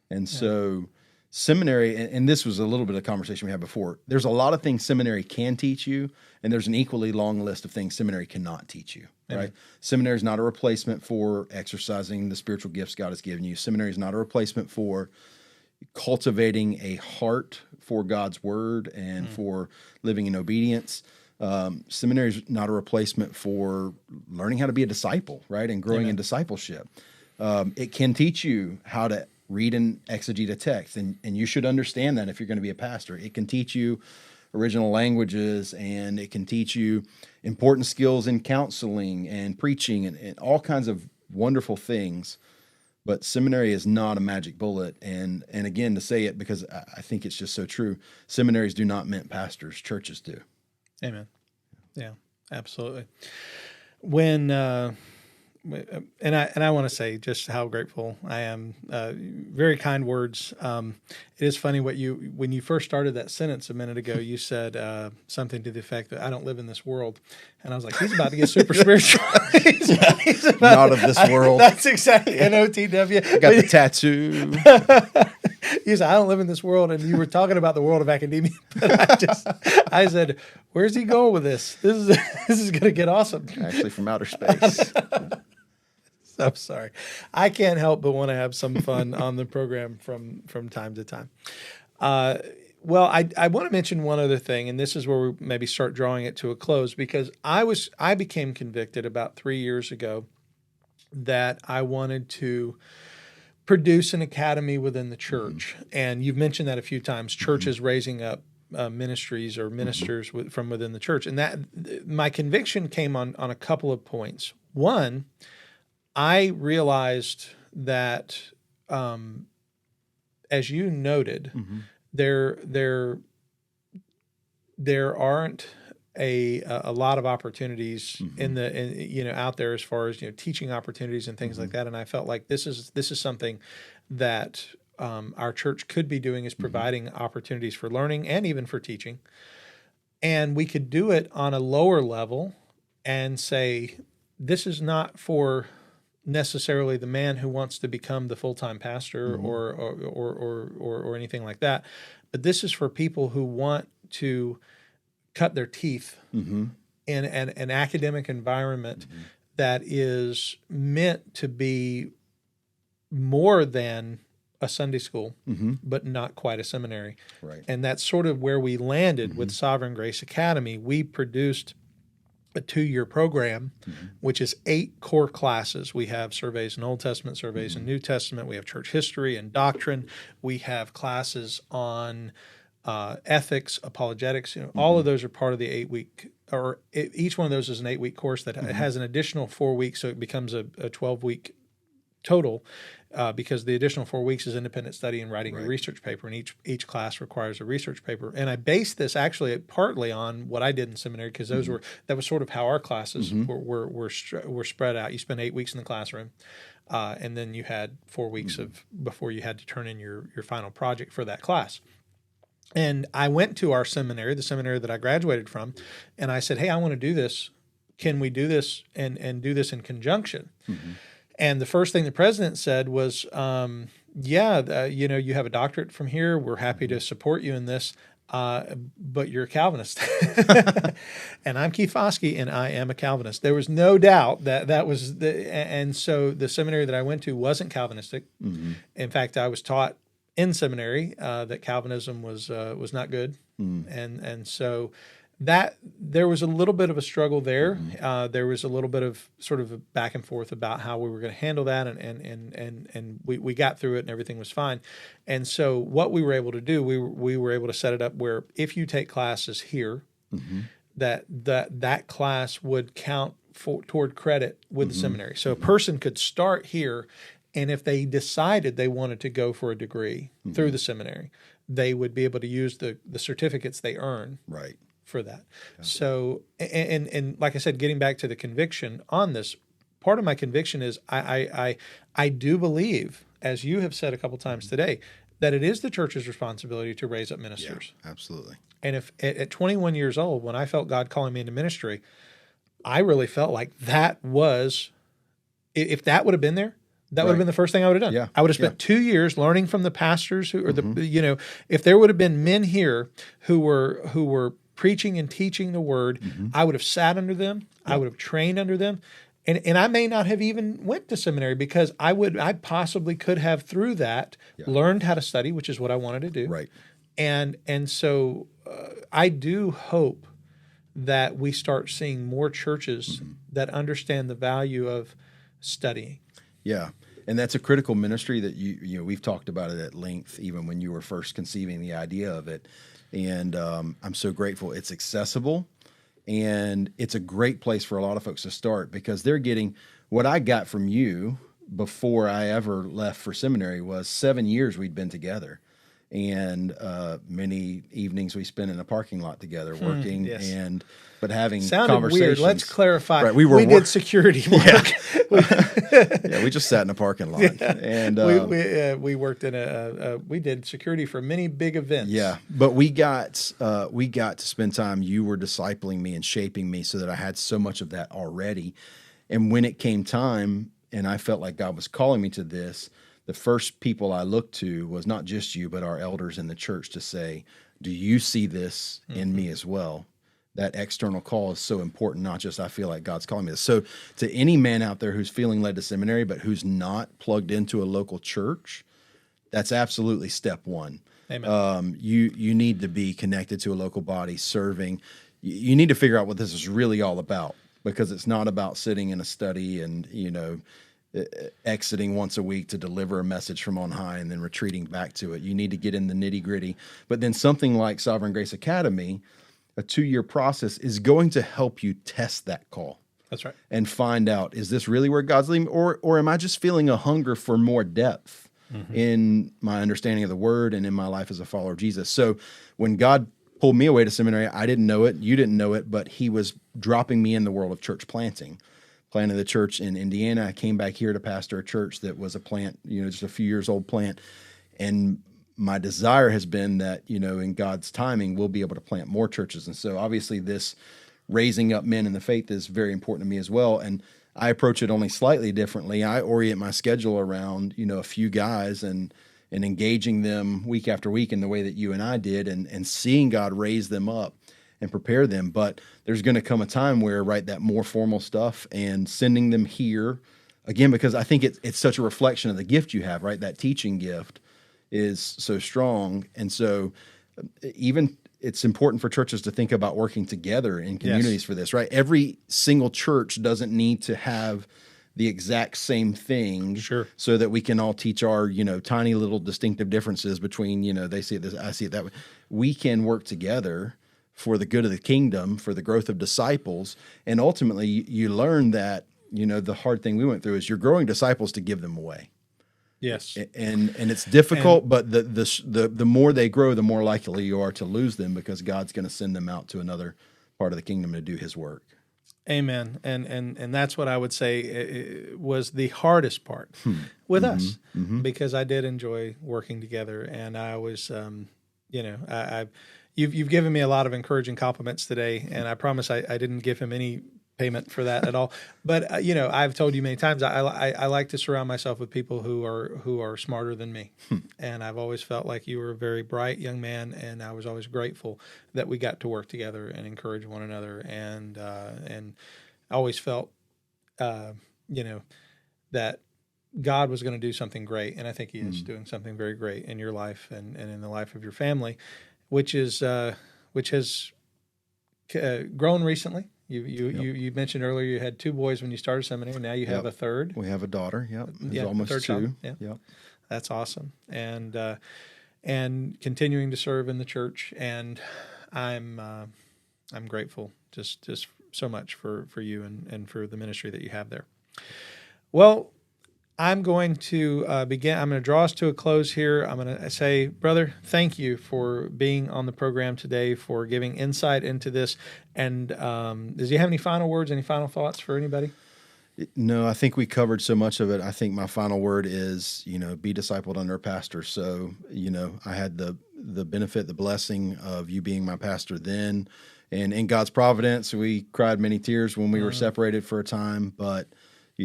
And so seminary, and this was a little bit of conversation we had before, there's a lot of things seminary can teach you, and there's an equally long list of things seminary cannot teach you, right? Seminary is not a replacement for exercising the spiritual gifts God has given you. Seminary is not a replacement for cultivating a heart for God's word and for living in obedience. Seminary is not a replacement for learning how to be a disciple, right, and growing in discipleship. It can teach you how to read and exegete a text, and you should understand that if you're going to be a pastor. It can teach you original languages, and it can teach you important skills in counseling and preaching and all kinds of wonderful things. But seminary is not a magic bullet. And again, to say it because I think it's just so true, seminaries do not mint pastors, churches do. Amen. Yeah, absolutely. When and I want to say just how grateful I am. Very kind words. It is funny when you first started that sentence a minute ago, you said something to the effect that I don't live in this world, and I was like, he's about to get super spiritual. he's Not of this world. That's exactly NOTW. I got the tattoo. You said, I don't live in this world, and you were talking about the world of academia. But I said, where's he going with this? This is going to get awesome. Actually, from outer space. I'm sorry. I can't help but want to have some fun on the program from time to time. Well, I want to mention one other thing, and this is where we maybe start drawing it to a close, because I became convicted about 3 years ago that I wanted to produce an academy within the church. And you've mentioned that a few times, churches raising up ministries or ministers from within the church. And that my conviction came on a couple of points. One, I realized that, as you noted, there aren't a lot of opportunities out there as far as teaching opportunities and things like that. And I felt like this is something that our church could be doing is providing opportunities for learning and even for teaching. And we could do it on a lower level and say, this is not for necessarily the man who wants to become the full-time pastor or anything like that, but this is for people who want to cut their teeth in an academic environment that is meant to be more than a Sunday school, but not quite a seminary. Right. And that's sort of where we landed with Sovereign Grace Academy. We produced a 2-year program, which is 8 core classes. We have surveys in Old Testament, surveys in New Testament. We have church history and doctrine. We have classes on ethics, apologetics. All of those are part of the 8-week, or each one of those is an 8-week course that has an additional 4 weeks, so it becomes a 12-week total. Because the additional 4 weeks is independent study and writing a research paper, and each class requires a research paper. And I based this actually partly on what I did in seminary, because that was sort of how our classes were spread out. You spent 8 weeks in the classroom, and then you had 4 weeks before you had to turn in your final project for that class. And I went to our seminary, the seminary that I graduated from, and I said, "Hey, I want to do this. Can we do this and do this in conjunction?" And the first thing the president said was, you have a doctorate from here. We're happy to support you in this, but you're a Calvinist." And I'm Keith Foskey, and I am a Calvinist. There was no doubt that was and so the seminary that I went to wasn't Calvinistic. In fact, I was taught in seminary that Calvinism was not good. And so that there was a little bit of a struggle there. There was a little bit of sort of a back and forth about how we were going to handle that, and we got through it, and everything was fine. And so what we were able to do, we were able to set it up where if you take classes here, that class would count toward credit with the seminary. So a person could start here, and if they decided they wanted to go for a degree through the seminary, they would be able to use the certificates they earn. Right. For that. So, and like I said, getting back to the conviction on this, part of my conviction is I do believe, as you have said a couple times today, that it is the church's responsibility to raise up ministers. Yeah, absolutely. And if at 21 years old, when I felt God calling me into ministry, I really felt like that was, if that would have been there, that would have been the first thing I would have done. Yeah. I would have spent 2 years learning from the pastors who, or if there would have been men here who were preaching and teaching the word, I would have sat under them. I would have trained under them. And I may not have even went to seminary, because I possibly could have through that learned how to study, which is what I wanted to do. Right. And so I do hope that we start seeing more churches that understand the value of studying. Yeah. And that's a critical ministry that we've talked about it at length, even when you were first conceiving the idea of it. And I'm so grateful. It's accessible, and it's a great place for a lot of folks to start, because they're getting what I got from you before I ever left for seminary was 7 years we'd been together, and many evenings we spent in a parking lot together working but having Sounded conversations. Weird. Let's clarify. Right, we did security work. We just sat in a parking lot, and we worked in we did security for many big events. Yeah, but we got to spend time. You were discipling me and shaping me so that I had so much of that already. And when it came time, and I felt like God was calling me to this, the first people I looked to was not just you, but our elders in the church to say, "Do you see this in me as well?" That external call is so important, not just I feel like God's calling me this. So to any man out there who's feeling led to seminary but who's not plugged into a local church, that's absolutely step one. Amen. You need to be connected to a local body, serving. You need to figure out what this is really all about, because it's not about sitting in a study and, exiting once a week to deliver a message from on high and then retreating back to it. You need to get in the nitty-gritty. But then something like Sovereign Grace Academy, a 2-year process, is going to help you test that call. That's right. And find out, is this really where God's leading me, or am I just feeling a hunger for more depth in my understanding of the word and in my life as a follower of Jesus? So when God pulled me away to seminary, I didn't know it, you didn't know it, but he was dropping me in the world of church planting. Planted the church in Indiana. I came back here to pastor a church that was a plant, just a few years old plant. And my desire has been that, in God's timing, we'll be able to plant more churches. And so obviously this raising up men in the faith is very important to me as well. And I approach it only slightly differently. I orient my schedule around, a few guys and engaging them week after week in the way that you and I did, and seeing God raise them up and prepare them. But there's going to come a time where, right, that more formal stuff and sending them here again, because I think it's such a reflection of the gift you have, right? That teaching gift is so strong. And so even it's important for churches to think about working together in communities for this, right? Every single church doesn't need to have the exact same thing, so that we can all teach our, tiny little distinctive differences between, they see it this, I see it that way. We can work together for the good of the kingdom, for the growth of disciples, and ultimately you learn that, the hard thing we went through is you're growing disciples to give them away. Yes, and it's difficult, but the more they grow, the more likely you are to lose them, because God's going to send them out to another part of the kingdom to do His work. Amen. And that's what I would say was the hardest part with us, because I did enjoy working together, and I was, you've given me a lot of encouraging compliments today, and I promise I didn't give him any payment for that at all. But I've told you many times I like to surround myself with people who are smarter than me, and I've always felt like you were a very bright young man, and I was always grateful that we got to work together and encourage one another, and I always felt that God was going to do something great, and I think He is doing something very great in your life and in the life of your family, which has grown recently. You mentioned earlier you had 2 boys when you started seminary. Now you have a third. We have a daughter. Who's almost third 2. Child. That's awesome. And continuing to serve in the church. And I'm grateful just so much for you and for the ministry that you have there. Well, I'm going to begin. I'm going to draw us to a close here. I'm going to say, brother, thank you for being on the program today, for giving insight into this. And does he have any final words, any final thoughts for anybody? No, I think we covered so much of it. I think my final word is, be discipled under a pastor. So, I had the benefit, the blessing of you being my pastor then. And in God's providence, we cried many tears when we were separated for a time, but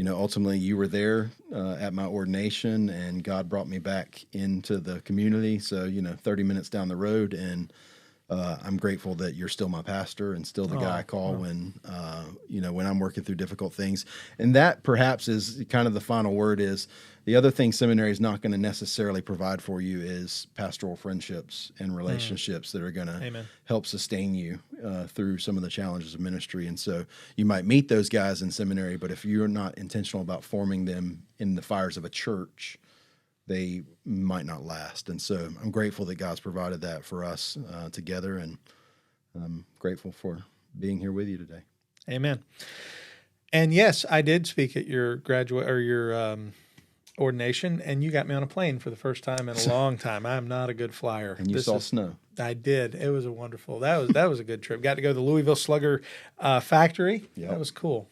ultimately you were there at my ordination, and God brought me back into the community. So, 30 minutes down the road, and I'm grateful that you're still my pastor and still the guy I call when I'm working through difficult things. And that perhaps is kind of the final word. Is the other thing seminary is not going to necessarily provide for you is pastoral friendships and relationships that are going to help sustain you through some of the challenges of ministry. And so you might meet those guys in seminary, but if you're not intentional about forming them in the fires of a church, they might not last. And so I'm grateful that God's provided that for us together, and I'm grateful for being here with you today. Amen. And yes, I did speak at your your ordination, and you got me on a plane for the first time in a long time. I'm not a good flyer. And you saw snow. I did. It was a wonderful. That was a good trip. Got to go to the Louisville Slugger factory. Yep. That was cool.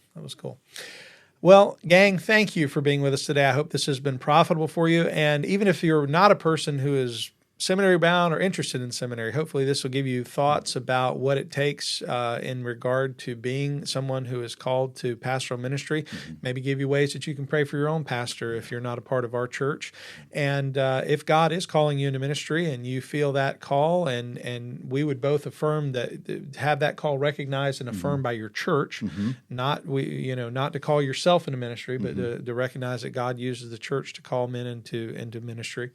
Well, gang, thank you for being with us today. I hope this has been profitable for you. And even if you're not a person who is seminary bound or interested in seminary, hopefully this will give you thoughts about what it takes in regard to being someone who is called to pastoral ministry. Maybe give you ways that you can pray for your own pastor if you're not a part of our church. And if God is calling you into ministry and you feel that call, and we would both affirm that, have that call recognized and affirmed by your church, not to call yourself into ministry, but to recognize that God uses the church to call men into ministry.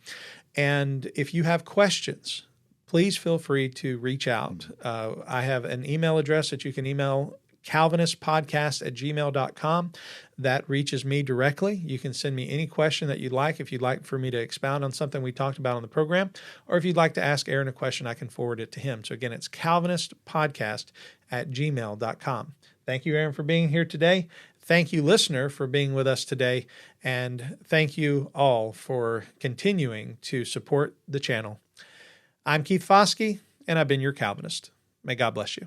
And if you have questions, please feel free to reach out. I have an email address that you can email, calvinistpodcast@gmail.com. That reaches me directly. You can send me any question that you'd like. If you'd like for me to expound on something we talked about on the program, or if you'd like to ask Aaron a question, I can forward it to him. So again, it's calvinistpodcast@gmail.com. Thank you, Aaron, for being here today. Thank you, listener, for being with us today. And thank you all for continuing to support the channel. I'm Keith Foskey, and I've been your Calvinist. May God bless you.